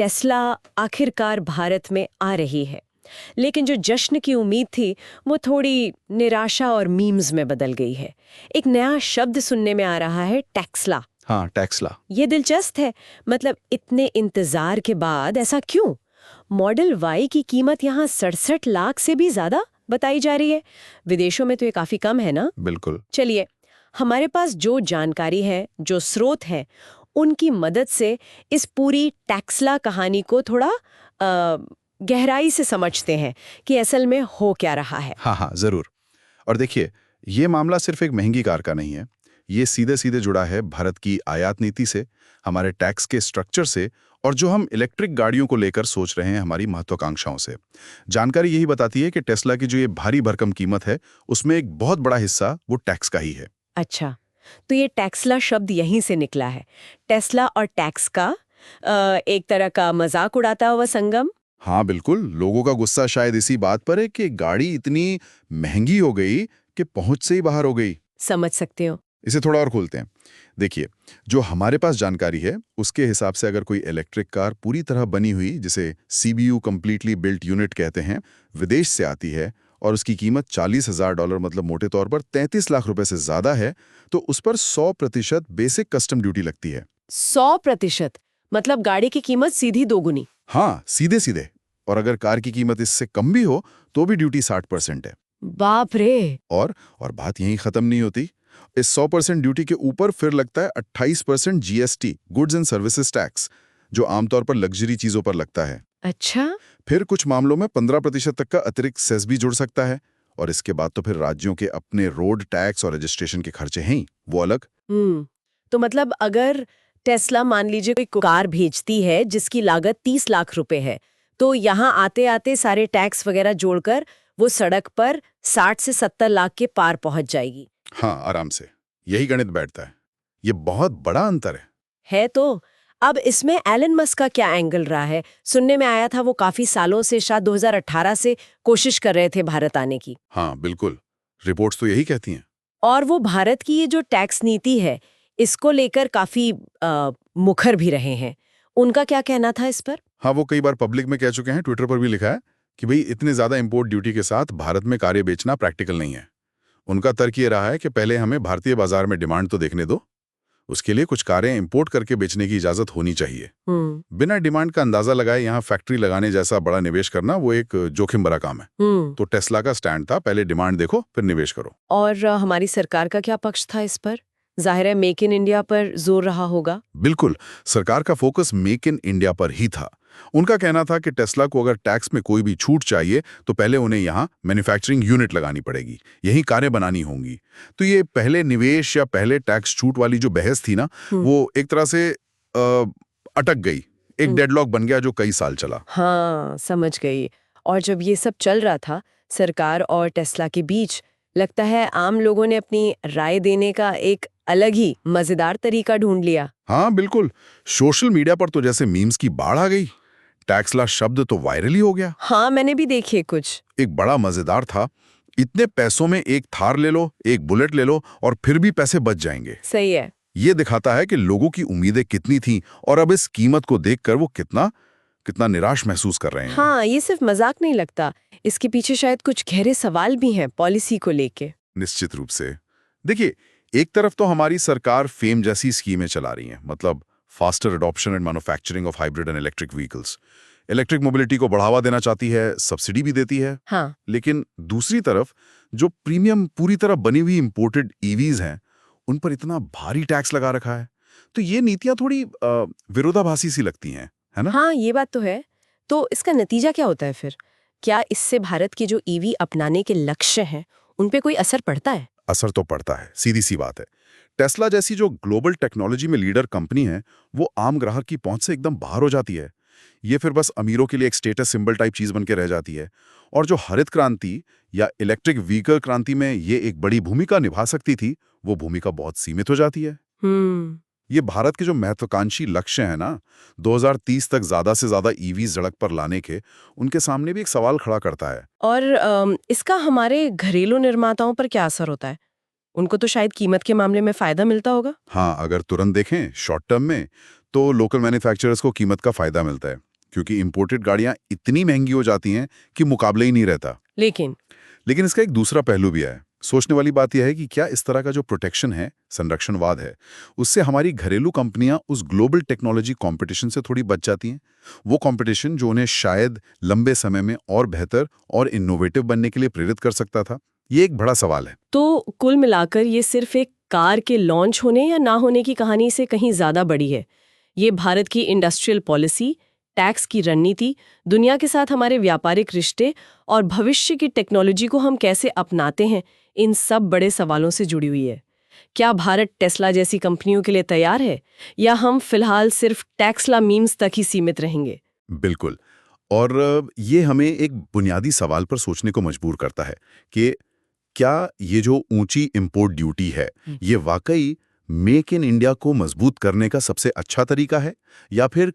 Tesla आखिरकार भारत में आ रही है, लेकिन जो जश्न की उम्मीद थी वो थोड़ी निराशा और मीम्स में बदल गई है। एक नया शब्द सुनने में आ रहा है, टेक्सला। हाँ, टेक्सला। ये दिलचस्प है। मतलब इतने इंतजार के बाद ऐसा क्यों? मॉडल वाई की कीमत यहाँ 67 लाख से भी ज्यादा बताई जा रही है। विदेशों में तो ये काफी कम है ना? बिल्कुल। चलिए, हमारे पास जो जानकारी है, जो स्रोत है, उनकी मदद से इस पूरी टेक्सला कहानी को थोड़ा गहराई से समझते हैं कि असल में हो क्या रहा है। हाँ हाँ, जरूर। और देखिए, ये मामला सिर्फ एक महंगी कार का नहीं है। ये सीधे सीधे जुड़ा है भारत की आयात नीति से, हमारे टैक्स के स्ट्रक्चर से, और जो हम इलेक्ट्रिक गाड़ियों को लेकर सोच रहे हैं हमारी महत्वाकांक्षाओं से। जानकारी यही बताती है कि टेस्ला की जो ये भारी भरकम कीमत है, उसमें एक बहुत बड़ा हिस्सा वो टैक्स का ही है। अच्छा, तो ये टेक्सला शब्द यहीं से निकला है। टेस्ला और टैक्स का एक तरह का मजाक उड़ाता हुआ संगम। हाँ बिल्कुल, लोगों का गुस्सा शायद इसी बात पर है कि गाड़ी इतनी महंगी हो गई कि पहुंच से ही बाहर हो गई। समझ सकते हो। इसे थोड़ा और खोलते हैं। देखिए, जो हमारे पास जानकारी है उसके हिसाब से अगर कोई इलेक्ट्रिक कार पूरी तरह बनी हुई, जिसे सीबीयू कंप्लीटली बिल्ट यूनिट कहते हैं, विदेश से आती है और उसकी कीमत $40,000 मतलब मोटे तौर पर 33 लाख रुपए से ज्यादा है, तो उस पर 100% बेसिक कस्टम ड्यूटी लगती है। 100%? मतलब गाड़ी की कीमत सीधी दोगुनी? हाँ, सीधे सीधे। और अगर कार की कीमत इससे कम भी हो तो भी ड्यूटी 60% है। बाप रे! और बात यहीं खत्म नहीं होती। इस 100% ड्यूटी के ऊपर फिर लगता है 28% GST, goods and services tax, जो आमतौर पर लग्जरी चीजों पर लगता है। अच्छा। फिर कुछ मामलों में 15% तक का अतिरिक्त सेस भी जुड़ सकता है। और इसके बाद तो फिर राज्यों के अपने रोड टैक्स और रजिस्ट्रेशन के खर्चे हैं ही, वो अलग। तो मतलब अगर टेस्ला मान लीजिए कोई कार भेजती है जिसकी लागत 30 लाख रुपए है, तो यहाँ आते आते सारे टैक्स वगैरह जोड़कर वो सड़क पर 60 से 70 लाख के पार पहुंच जाएगी। हाँ, आराम से यही गणित बैठता है। ये बहुत बड़ा अंतर है। तो अब इसमें एलन मस्क का क्या एंगल रहा है? सुनने में आया था वो काफी सालों से, शायद 2018 से कोशिश कर रहे थे भारत आने की। हाँ बिल्कुल, रिपोर्ट्स तो यही कहती हैं। और वो भारत की ये जो टैक्स नीति है, इसको लेकर काफी मुखर भी रहे हैं। उनका क्या कहना था इस पर? हाँ, वो कई बार पब्लिक में कह चुके हैं, ट्विटर पर भी लिखा है कि भाई इतने ज्यादा इंपोर्ट ड्यूटी के साथ भारत में कारें बेचना प्रैक्टिकल नहीं है। उनका तर्क ये रहा है कि पहले हमें भारतीय बाजार में डिमांड तो देखने दो, उसके लिए कुछ कारें इंपोर्ट करके बेचने की इजाजत होनी चाहिए। बिना डिमांड का अंदाजा लगाए यहाँ फैक्ट्री लगाने जैसा बड़ा निवेश करना वो एक जोखिम भरा काम है। तो टेस्ला का स्टैंड था, पहले डिमांड देखो फिर निवेश करो। और हमारी सरकार का क्या पक्ष था इस पर? जाहिर है मेक इन इंडिया पर जोर रहा होगा। बिल्कुल, सरकार का फोकस मेक इन इंडिया पर ही था। उनका कहना था कि टेस्ला को अगर टैक्स में कोई भी छूट चाहिए तो पहले उन्हें यहाँ मैन्युफैक्चरिंग यूनिट लगानी पड़ेगी, यही कारें बनानी होंगी। तो ये पहले निवेश या पहले टैक्स छूट वाली जो बहस थी ना, वो एक तरह से अटक गई। एक डेडलॉक बन गया जो कई साल चला। हाँ, समझ गई। और जब ये सब चल रहा था सरकार और टेस्ला के बीच, लगता है आम लोगों ने अपनी राय देने का एक अलग ही मजेदार तरीका ढूंढ लिया। हाँ बिल्कुल, सोशल मीडिया पर तो जैसे मीम्स की बाढ़ आ गई। टैक्सला शब्द तो वायरल ही हो गया। हाँ, मैंने भी देखे कुछ। एक बड़ा मजेदार था, इतने पैसों में एक थार ले लो, एक बुलेट ले लो और फिर भी पैसे बच जाएंगे। सही है। ये दिखाता है कि लोगों की उम्मीदें कितनी थीं और अब इस कीमत को देखकर वो कितना निराश महसूस कर रहे हैं। हाँ, ये सिर्फ मजाक नहीं लगता, इसके पीछे शायद कुछ गहरे सवाल भी हैं पॉलिसी को लेके। निश्चित रूप से। देखिए, एक तरफ तो हमारी सरकार फेम जैसी स्कीमें चला रही है, मतलब faster adoption and manufacturing of hybrid and electric vehicles. Electric mobility को बढ़ावा देना चाहती है, सब्सिडी भी देती है। हाँ। लेकिन दूसरी तरफ जो प्रीमियम पूरी तरह बनी हुई इंपोर्टेड ईवीज हैं, उन पर इतना भारी टैक्स लगा रखा है। तो ये नीतियां थोड़ी विरोधाभासी सी लगती हैं, है ना? हाँ, ये बात तो है। तो इसका नतीजा क्या होता है फिर? क्या इससे भारत के जो ईवी अपनाने के लक्ष्य हैं, उन पे कोई असर पड़ता है? असर तो पड़ता है, सीधी सी बात है। टेस्ला जैसी जो ग्लोबल टेक्नोलॉजी में लीडर कंपनी है, वो आम ग्राहक की पहुंच से एकदम बाहर हो जाती है। ये फिर बस अमीरों के लिए एक स्टेटस सिंबल टाइप चीज बन के रह जाती है। और जो हरित क्रांति या इलेक्ट्रिक व्हीकल क्रांति में ये एक बड़ी भूमिका निभा सकती थी, वो भूमिका बहुत सीमित हो जाती है। ये भारत के जो महत्वाकांक्षी लक्ष्य है ना, 2030 तक ज्यादा से ज्यादा ईवी सड़क पर लाने के, उनके सामने भी एक सवाल खड़ा करता है। और इसका हमारे घरेलू निर्माताओं पर क्या असर होता है? उनको तो शायद कीमत के मामले में फायदा मिलता होगा। हाँ, अगर तुरंत देखें शॉर्ट टर्म में, तो लोकल मैन्युफैक्चरर्स को कीमत का फायदा मिलता है। क्योंकि इंपोर्टेड गाड़ियां इतनी महंगी हो जाती हैं कि मुकाबले ही नहीं रहता। लेकिन इसका एक दूसरा पहलू भी है। सोचने वाली बात यह है कि क्या इस तरह का जो प्रोटेक्शन है, संरक्षणवाद है, उससे हमारी घरेलू कंपनियां उस ग्लोबल टेक्नोलॉजी कंपटीशन से थोड़ी बच जाती हैं? वो कंपटीशन जो उन्हें शायद लंबे समय में और बेहतर और इनोवेटिव बनने के लिए प्रेरित कर सकता था? ये एक बड़ा सवाल है। तो कुल मिलाकर ये सिर्फ एक कार के लॉन्च होने या ना होने की कहानी से कहीं ज्यादा बड़ी है। ये भारत की इंडस्ट्रियल पॉलिसी, टैक्स की रणनीति, दुनिया के साथ हमारे व्यापारिक रिश्ते और भविष्य की टेक्नोलॉजी को हम कैसे अपनाते हैं, इन सब बड़े सवालों से जुड़ी हुई है। क्या भारत टेस्ला जैसी कंपनियों के लिए तैयार है, या हम फिलहाल सिर्फ टेस्ला मीम्स तक ही सीमित रहेंगे? बिल्कुल। और ये हमें एक बुनियादी सवाल पर सोचने को मजबूर करता है कि क्या ये जो ऊंची इंपोर्ट ड्यूटी है, ये वाकई मेक इन इंडिया को मजबूत करने का सबसे अच्छा तरीका है, या फिर